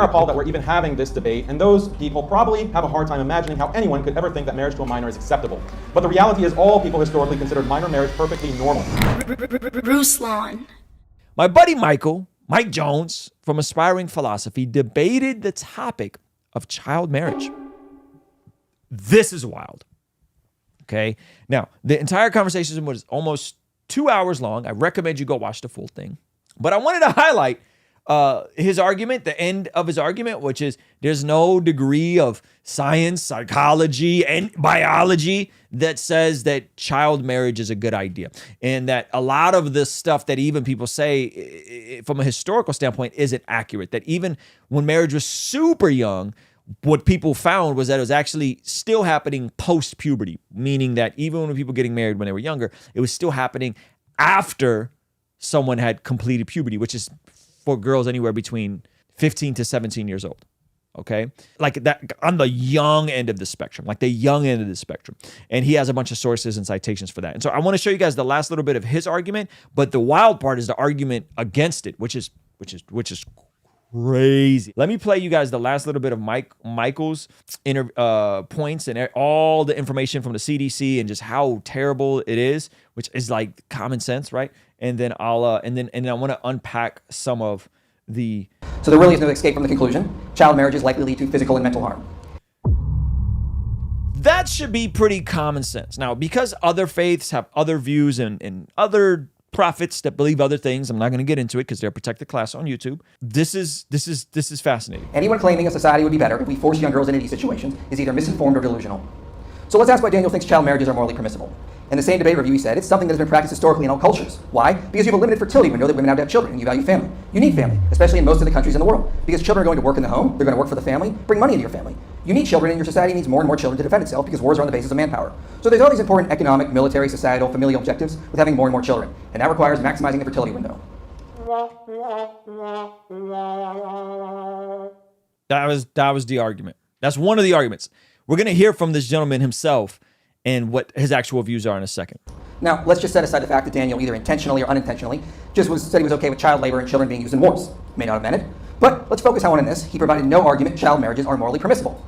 appalled that we're even having this debate, and those people probably have a hard time imagining how anyone could ever think that marriage to a minor is acceptable. But the reality is all people historically considered minor marriage perfectly normal. Ruslan. My buddy Mike Jones from Aspiring Philosophy, debated the topic of child marriage. This is wild. Okay. Now, the entire conversation was almost 2 hours long. I recommend you go watch the full thing. But I wanted to highlight his argument, the end of his argument, which is there's no degree of science, psychology, and biology that says that child marriage is a good idea. And that a lot of the stuff that even people say from a historical standpoint isn't accurate. That even when marriage was super young, what people found was that it was actually still happening post-puberty, meaning that even when people getting married when they were younger, it was still happening after someone had completed puberty, which is for girls anywhere between 15 to 17 years old. Okay. Like that on the young end of the spectrum, And he has a bunch of sources and citations for that. And so I want to show you guys the last little bit of his argument, but the wild part is the argument against it, which is crazy. Let me play you guys the last little bit of Michael's points and all the information from the CDC and just how terrible it is, which is like common sense, right? And then I want to unpack some of the. So there really is no escape from the conclusion. Child marriage is likely to lead to physical and mental harm. That should be pretty common sense. Now, because other faiths have other views and other prophets that believe other things, I'm not going to get into it because they're a protected class on YouTube. This is fascinating. Anyone claiming a society would be better if we force young girls into these situations is either misinformed or delusional. So let's ask why Daniel thinks child marriages are morally permissible. In the same debate review, he said, it's something that has been practiced historically in all cultures. Why? Because you have a limited fertility window that women have to have children, and you value family. You need family, especially in most of the countries in the world. Because children are going to work in the home, they're going to work for the family, bring money into your family. You need children, and your society needs more and more children to defend itself because wars are on the basis of manpower. So there's all these important economic, military, societal, familial objectives with having more and more children. And that requires maximizing the fertility window. That was the argument. That's one of the arguments. We're going to hear from this gentleman himself and what his actual views are in a second. Now, let's just set aside the fact that Daniel, either intentionally or unintentionally, said he was okay with child labor and children being used in wars. May not have meant it, but let's focus on this. He provided no argument child marriages are morally permissible.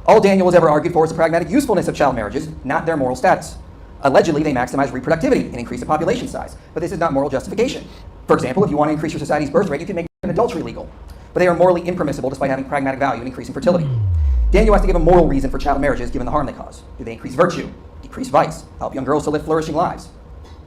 All Daniel has ever argued for is the pragmatic usefulness of child marriages, not their moral status. Allegedly, they maximize reproductivity and increase the population size, but this is not moral justification. For example, if you want to increase your society's birth rate, you can make adultery legal, but they are morally impermissible despite having pragmatic value and increasing fertility. Daniel has to give a moral reason for child marriages given the harm they cause. Do they increase virtue, decrease vice, help young girls to live flourishing lives?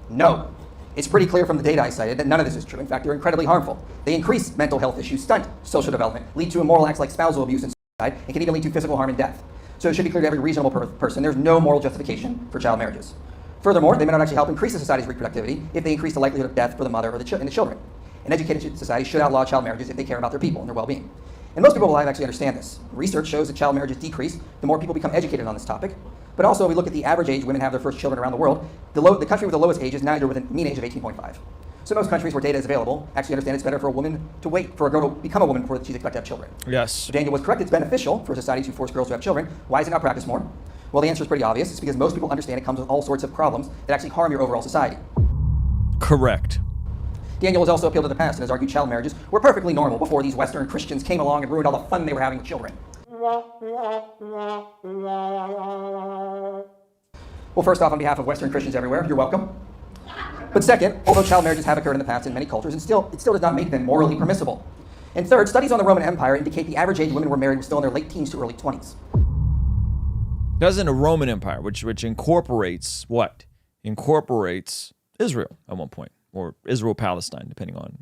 No. It's pretty clear from the data I cited that none of this is true. In fact, they're incredibly harmful. They increase mental health issues, stunt social development, lead to immoral acts like spousal abuse and suicide, and can even lead to physical harm and death. So it should be clear to every reasonable person there's no moral justification for child marriages. Furthermore, they may not actually help increase the society's reproductivity if they increase the likelihood of death for the mother or and the children. An educated society should outlaw child marriages if they care about their people and their well-being. And most people alive actually understand this. Research shows that child marriages decrease the more people become educated on this topic. But also, if we look at the average age women have their first children around the world, the country with the lowest age is Niger with a mean age of 18.5. So most countries where data is available actually understand it's better for a woman to wait for a girl to become a woman before she's expected to have children. Yes. So Daniel was correct. It's beneficial for society to force girls to have children. Why is it not practiced more? Well, the answer is pretty obvious. It's because most people understand it comes with all sorts of problems that actually harm your overall society. Correct. Daniel has also appealed to the past and has argued child marriages were perfectly normal before these Western Christians came along and ruined all the fun they were having with children. Well, first off, on behalf of Western Christians everywhere, you're welcome. But second, although child marriages have occurred in the past in many cultures, it still does not make them morally permissible. And third, studies on the Roman Empire indicate the average age women were married was still in their late teens to early 20s. That's in the Roman Empire, which incorporates what? Incorporates Israel at one point, or Israel-Palestine, depending on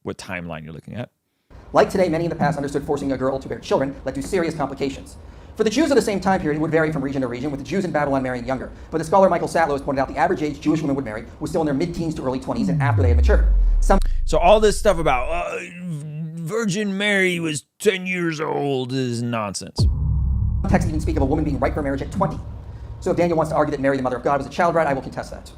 what timeline you're looking at. Like today, many in the past understood forcing a girl to bear children led to serious complications. For the Jews of the same time period, it would vary from region to region, with the Jews in Babylon marrying younger. But the scholar Michael Satlow has pointed out the average age Jewish women would marry was still in their mid-teens to early 20s and after they had matured. So all this stuff about Virgin Mary was 10 years old is nonsense. Texts even speak of a woman being ripe for marriage at 20. So if Daniel wants to argue that Mary, the mother of God, was a child bride, I will contest that.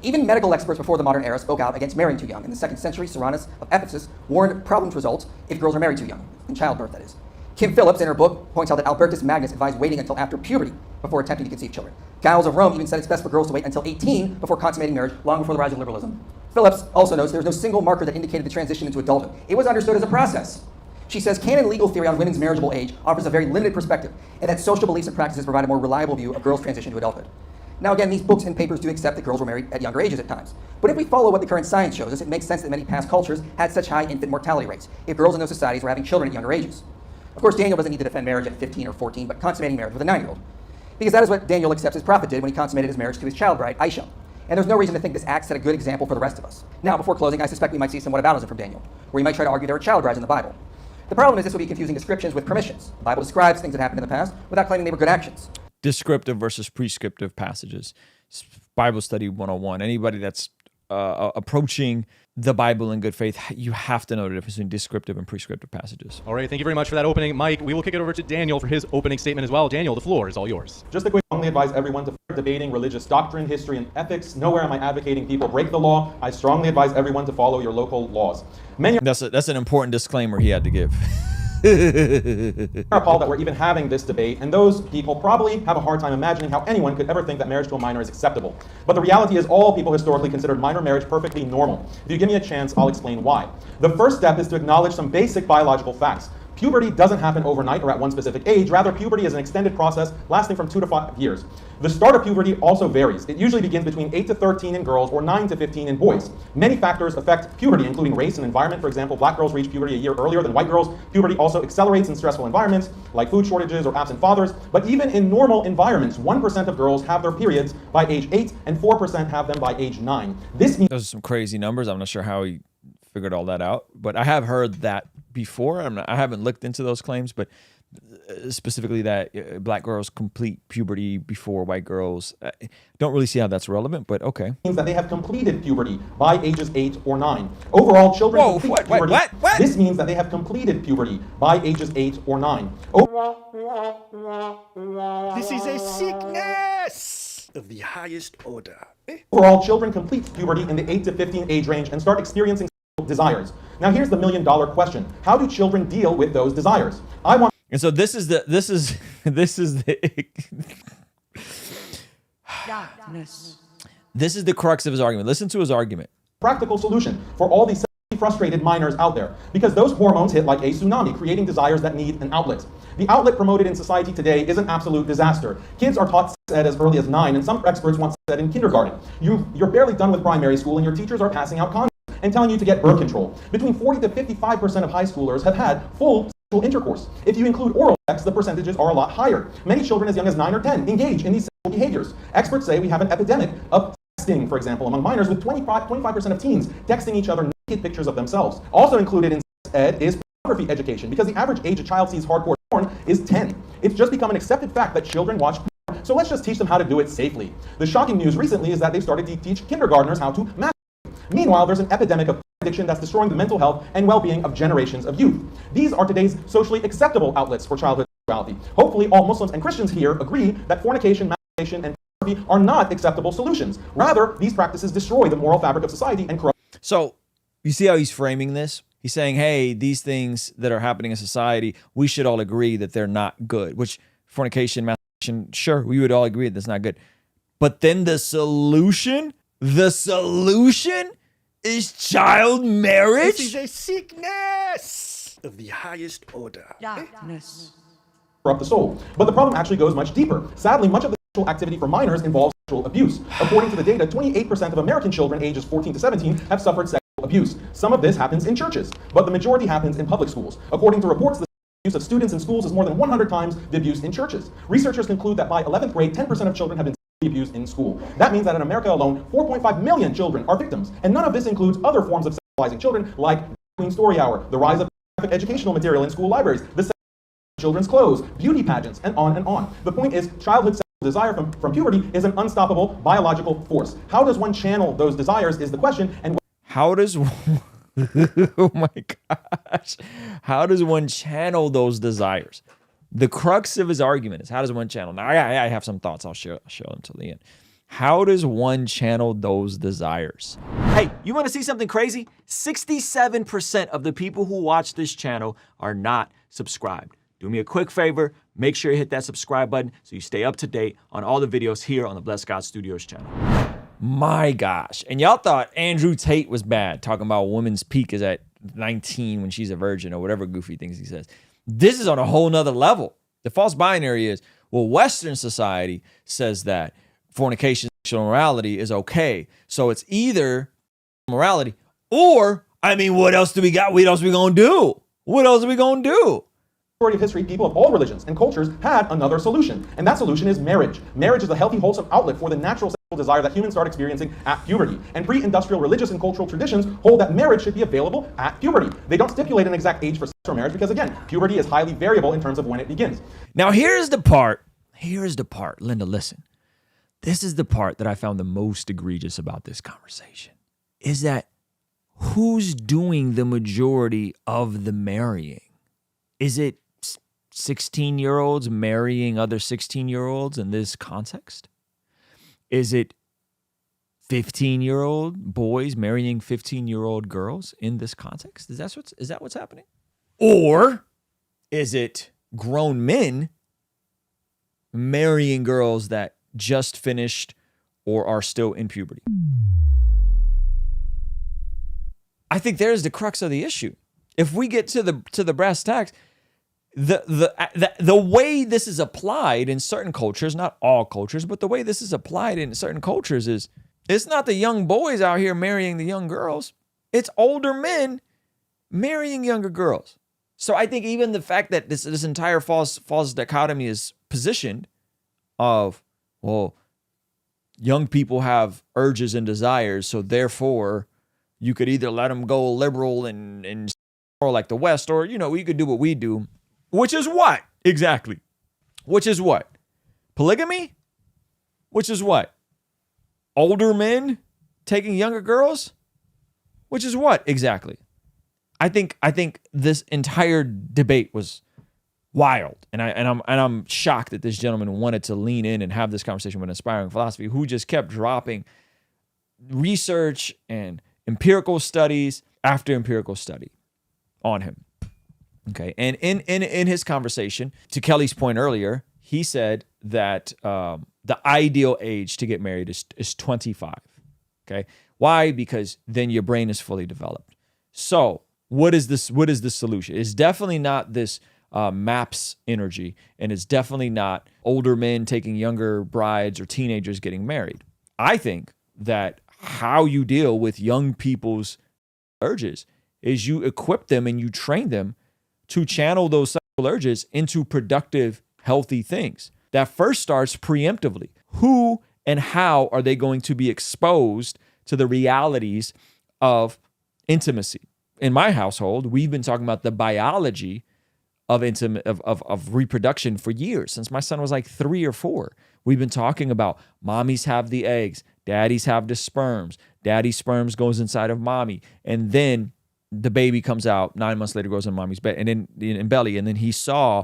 Even medical experts before the modern era spoke out against marrying too young. In the 2nd century, Soranus of Ephesus warned problems result if girls are married too young, in childbirth that is. Kim Phillips, in her book, points out that Albertus Magnus advised waiting until after puberty before attempting to conceive children. Giles of Rome even said it's best for girls to wait until 18 before consummating marriage, long before the rise of liberalism. Phillips also notes there was no single marker that indicated the transition into adulthood. It was understood as a process. She says canon legal theory on women's marriageable age offers a very limited perspective, and that social beliefs and practices provide a more reliable view of girls' transition to adulthood. Now again, these books and papers do accept that girls were married at younger ages at times. But if we follow what the current science shows us, it makes sense that many past cultures had such high infant mortality rates, if girls in those societies were having children at younger ages. Of course, Daniel doesn't need to defend marriage at 15 or 14, but consummating marriage with a 9-year-old. Because that is what Daniel accepts his prophet did when he consummated his marriage to his child bride, Aisha. And there's no reason to think this act set a good example for the rest of us. Now, before closing, I suspect we might see some whataboutism from Daniel, where he might try to argue there are child brides in the Bible. The problem is this will be confusing descriptions with permissions. The Bible describes things that happened in the past without claiming they were good actions. Descriptive versus prescriptive passages. Bible study 101. Anybody that's approaching the Bible in good faith, you have to know the difference between descriptive and prescriptive passages. All right, thank you very much for that opening, Mike. We will kick it over to Daniel for his opening statement as well. Daniel, the floor is all yours. Just a quick, I strongly advise everyone to start debating religious doctrine, history, and ethics. Nowhere am I advocating people break the law. I strongly advise everyone to follow your local laws. Many That's an important disclaimer he had to give. are appalled that we're even having this debate, and those people probably have a hard time imagining how anyone could ever think that marriage to a minor is acceptable. But the reality is all people historically considered minor marriage perfectly normal. If you give me a chance, I'll explain why. The first step is to acknowledge some basic biological facts. Puberty doesn't happen overnight or at one specific age. Rather, puberty is an extended process lasting from 2 to 5 years. The start of puberty also varies. It usually begins between 8 to 13 in girls or 9 to 15 in boys. Many factors affect puberty, including race and environment. For example, black girls reach puberty a year earlier than white girls. Puberty also accelerates in stressful environments, like food shortages or absent fathers. But even in normal environments, 1% of girls have their periods by age 8 and 4% have them by age 9. This means Those are some crazy numbers. I'm not sure how he figured all that out, but I have heard that before. I haven't looked into those claims, but specifically that black girls complete puberty before white girls. Don't really see how that's relevant, but okay. means that they have completed puberty by ages 8 or 9. Overall, children Whoa, complete what? puberty. What? This means that they have completed puberty by ages 8 or 9. This is a sickness of the highest order. Overall, children complete puberty in the 8 to 15 age range and start experiencing sexual desires. Now, here's the million-dollar question: how do children deal with those desires? And so this is the this is the crux of his argument. Listen to his argument. Practical solution for all these sexually frustrated minors out there, because those hormones hit like a tsunami, creating desires that need an outlet. The outlet promoted in society today is an absolute disaster. Kids are taught sex ed as early as 9, and some experts want sex ed in kindergarten. You're barely done with primary school, and your teachers are passing out condoms and telling you to get birth control. Between 40 to 55% of high schoolers have had full sexual intercourse. If you include oral sex, the percentages are a lot higher. Many children as young as 9 or 10 engage in these sexual behaviors. Experts say we have an epidemic of texting, for example, among minors, with 25% of teens texting each other naked pictures of themselves. Also included in sex ed is pornography education, because the average age a child sees hardcore porn is 10. It's just become an accepted fact that children watch porn, so let's just teach them how to do it safely. The shocking news recently is that they've started to teach kindergartners how to masturbate. Meanwhile, there's an epidemic of addiction that's destroying the mental health and well-being of generations of youth. These are today's socially acceptable outlets for childhood sexuality. Hopefully, all Muslims and Christians here agree that fornication, masturbation, and pornography are not acceptable solutions. Rather, these practices destroy the moral fabric of society and corrupt. So you see how he's framing this? He's saying, hey, these things that are happening in society, we should all agree that they're not good, which fornication, masturbation, sure, we would all agree that that's not good. But then the solution is child marriage? This is a sickness of the highest order. corrupt the soul. But the problem actually goes much deeper. Sadly, much of the sexual activity for minors involves sexual abuse. According to the data, 28% of American children ages 14 to 17 have suffered sexual abuse. Some of this happens in churches, but the majority happens in public schools. According to reports, the abuse of students in schools is more than 100 times the abuse in churches. Researchers conclude that by 11th grade, 10% of children have been sexually abused in school. That means that in America alone, 4.5 million children are victims. And none of this includes other forms of sexualizing children, like Queen Story Hour, the rise of graphic educational material in school libraries, the children's clothes, beauty pageants, and on and on. The point is, childhood sexual desire from puberty is an unstoppable biological force. How does one channel those desires is the question, and how does oh my gosh, how does one channel those desires? The crux of his argument is, how does one channel? Now, I have some thoughts. I'll show them till the end. How does one channel those desires? Hey, you want to see something crazy? 67% of the people who watch this channel are not subscribed. Do me a quick favor, make sure you hit that subscribe button so you stay up to date on all the videos here on the Blessed God Studios channel. My gosh. And y'all thought Andrew Tate was bad, talking about women's peak is at 19 when she's a virgin or whatever goofy things he says. This is on a whole nother level. The false binary is, well, Western society says that fornication, sexual immorality is okay. So it's either morality or, I mean, what else do we got? What else are we going to do? What else are we going to do? Story of history, people of all religions and cultures had another solution, and that solution is marriage. Marriage is a healthy, wholesome outlet for the natural sexual desire that humans start experiencing at puberty. And pre-industrial religious and cultural traditions hold that marriage should be available at puberty. They don't stipulate an exact age for sex or marriage because, again, puberty is highly variable in terms of when it begins. Now, here's the part, Linda, listen. This is the part that I found the most egregious about this conversation, is that who's doing the majority of the marrying? Is it 16-year-olds marrying other 16-year-olds in this context? Is it 15-year-old boys marrying 15-year-old girls in this context? Is that what's happening? Or is it grown men marrying girls that just finished or are still in puberty? I think there's the crux of the issue. If we get to the brass tacks, the way this is applied in certain cultures, not all cultures, but the way this is applied in certain cultures is, it's not the young boys out here marrying the young girls. It's older men marrying younger girls. So I think even the fact that this entire false dichotomy is positioned of, well, young people have urges and desires, so therefore you could either let them go liberal and or like the West, or, you know, you could do what we do. Which is what? Exactly. Which is what? Polygamy? Which is what? Older men taking younger girls? Which is what? Exactly. I think this entire debate was wild. And I'm shocked that this gentleman wanted to lean in and have this conversation with Inspiring Philosophy, who just kept dropping research and empirical studies after empirical study on him. Okay, and in his conversation, to Kelly's point earlier, he said that the ideal age to get married is 25. Okay, why? Because then your brain is fully developed. So what is this? What is the solution? It's definitely not this MAPS energy, and it's definitely not older men taking younger brides or teenagers getting married. I think that how you deal with young people's urges is you equip them and you train them to channel those sexual urges into productive, healthy things. That first starts preemptively. Who and how are they going to be exposed to the realities of intimacy? In my household, we've been talking about the biology of reproduction for years. Since my son was like 3 or 4, we've been talking about mommies have the eggs, daddies have the sperms, daddy's sperms goes inside of mommy, and then the baby comes out 9 months later, goes in mommy's bed and then in belly, and then he saw,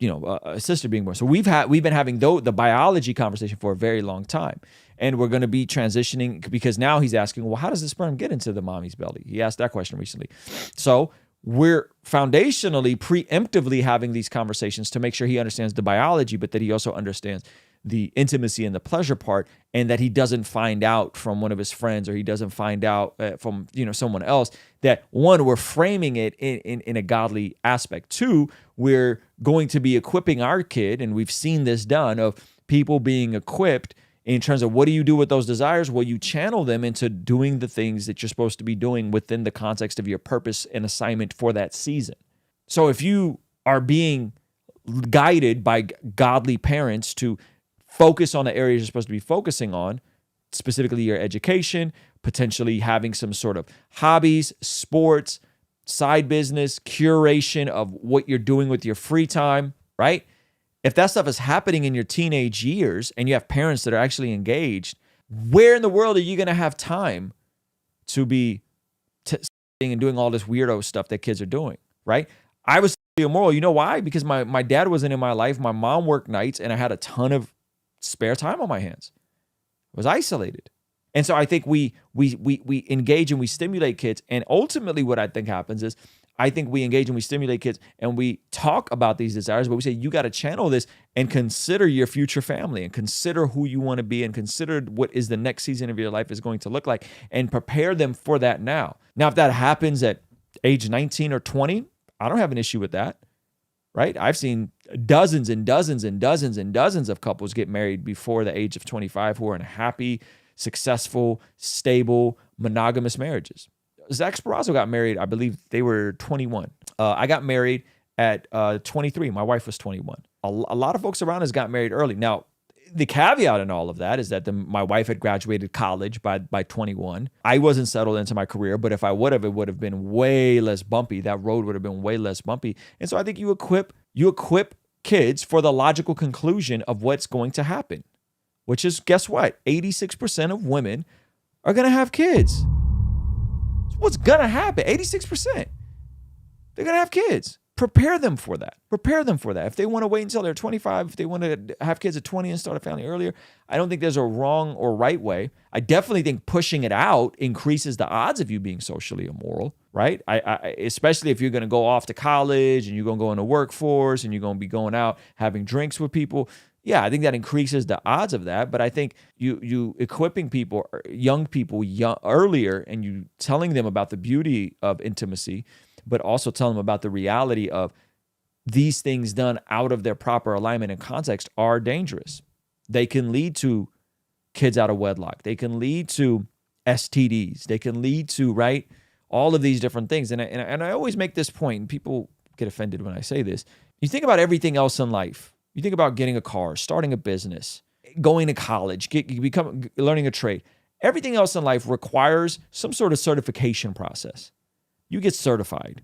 a sister being born. So we've been having the biology conversation for a very long time, and we're going to be transitioning because now he's asking, well, how does the sperm get into the mommy's belly? He asked that question recently. So we're foundationally, preemptively having these conversations to make sure he understands the biology, but that he also understands the intimacy and the pleasure part, and that he doesn't find out from one of his friends, or he doesn't find out from someone else, that one, we're framing it in a godly aspect. 2, we're going to be equipping our kid, and we've seen this done, of people being equipped in terms of what do you do with those desires? Well, you channel them into doing the things that you're supposed to be doing within the context of your purpose and assignment for that season. So if you are being guided by godly parents to focus on the areas you're supposed to be focusing on, specifically your education, potentially having some sort of hobbies, sports, side business, curation of what you're doing with your free time, right? If that stuff is happening in your teenage years and you have parents that are actually engaged, where in the world are you going to have time to be and doing all this weirdo stuff that kids are doing, right? I was immoral. You know why? Because my dad wasn't in my life. My mom worked nights, and I had a ton of spare time on my hands. I was isolated. And so I think we engage and we stimulate kids. And ultimately what I think happens is, I think we engage and we stimulate kids and we talk about these desires, but we say, you got to channel this and consider your future family and consider who you want to be and consider what is the next season of your life is going to look like and prepare them for that now. Now, if that happens at age 19 or 20, I don't have an issue with that, right? I've seen dozens and dozens and dozens and dozens of couples get married before the age of 25 who are in happy, successful, stable, monogamous marriages. Zach Sparazzo got married, I believe they were 21. I got married at 23. My wife was 21. A lot of folks around us got married early. Now, the caveat in all of that is that my wife had graduated college by 21. I wasn't settled into my career, but if I would have, it would have been way less bumpy. That road would have been way less bumpy. And so I think you equip kids for the logical conclusion of what's going to happen, which is, guess what? 86% of women are going to have kids. What's going to happen? 86%. They're going to have kids. Prepare them for that. Prepare them for that. If they want to wait until they're 25, if they want to have kids at 20 and start a family earlier, I don't think there's a wrong or right way. I definitely think pushing it out increases the odds of you being socially immoral, right? I especially if you're going to go off to college and you're going to go in the workforce and you're going to be going out having drinks with people. Yeah, I think that increases the odds of that. But I think you equipping people, young people earlier, and you telling them about the beauty of intimacy, but also tell them about the reality of these things done out of their proper alignment and context are dangerous. They can lead to kids out of wedlock. They can lead to STDs. They can lead to, right, all of these different things. And I always make this point, and people get offended when I say this. You think about everything else in life. You think about getting a car, starting a business, going to college, learning a trade. Everything else in life requires some sort of certification process. You get certified.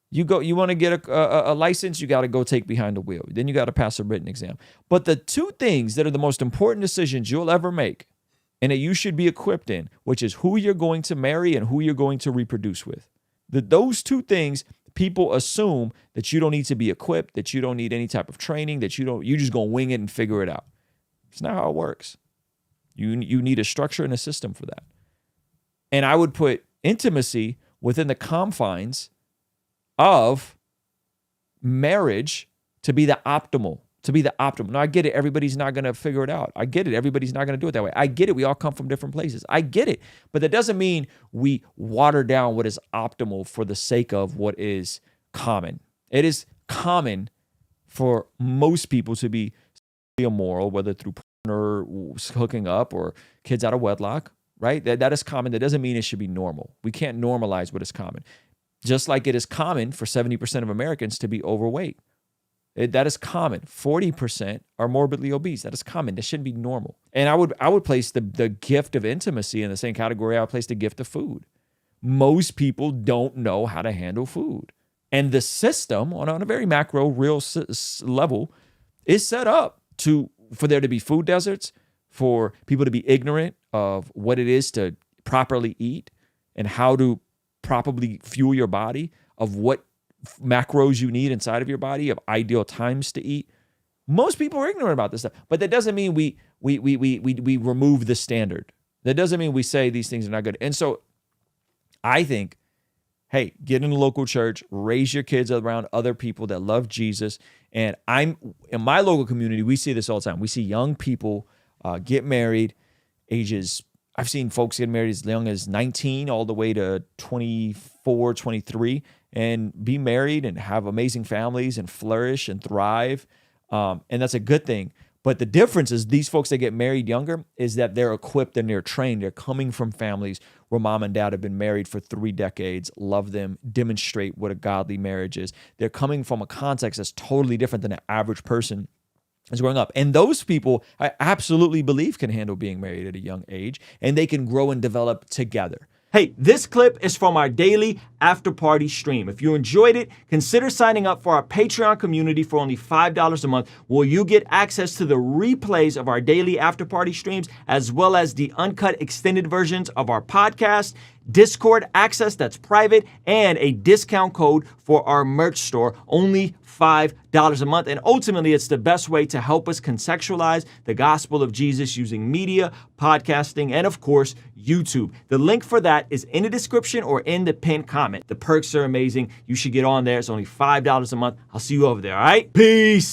You want to get a license, you got to go take behind the wheel. Then you got to pass a written exam. But the two things that are the most important decisions you'll ever make and that you should be equipped in, which is who you're going to marry and who you're going to reproduce with. Those two things, people assume that you don't need to be equipped, that you don't need any type of training, that you're just going to wing it and figure it out. It's not how it works. You need a structure and a system for that. And I would put intimacy within the confines of marriage to be the optimal. Now, I get it. Everybody's not going to figure it out. I get it. Everybody's not going to do it that way. I get it. We all come from different places. I get it. But that doesn't mean we water down what is optimal for the sake of what is common. It is common for most people to be immoral, whether through porn or hooking up or kids out of wedlock. Right? That is common. That doesn't mean it should be normal. We can't normalize what is common. Just like it is common for 70% of Americans to be overweight. That is common. 40% are morbidly obese. That is common. That shouldn't be normal. And I would place the gift of intimacy in the same category I would place the gift of food. Most people don't know how to handle food. And the system, on a very macro, real level, is set up for there to be food deserts, for people to be ignorant of what it is to properly eat and how to properly fuel your body, of what macros you need inside of your body, of ideal times to eat. Most people are ignorant about this stuff, but that doesn't mean we remove the standard. That doesn't mean we say these things are not good. And so I think, hey, get in a local church, raise your kids around other people that love Jesus. And in my local community, we see this all the time. We see young people get married, I've seen folks get married as young as 19 all the way to 24, 23, and be married and have amazing families and flourish and thrive. And that's a good thing. But the difference is these folks that get married younger is that they're equipped and they're trained. They're coming from families where mom and dad have been married for 3 decades, love them, demonstrate what a godly marriage is. They're coming from a context that's totally different than the average person is growing up. And those people, I absolutely believe, can handle being married at a young age, and they can grow and develop together. Hey, this clip is from our daily after party stream. If you enjoyed it, consider signing up for our Patreon community for only $5 a month, where you get access to the replays of our daily after party streams, as well as the uncut extended versions of our podcast, Discord access that's private, and a discount code for our merch store, only $5 a month. And ultimately, it's the best way to help us contextualize the gospel of Jesus using media, podcasting, and of course, YouTube. The link for that is in the description or in the pinned comment. The perks are amazing. You should get on there. It's only $5 a month. I'll see you over there, all right? Peace.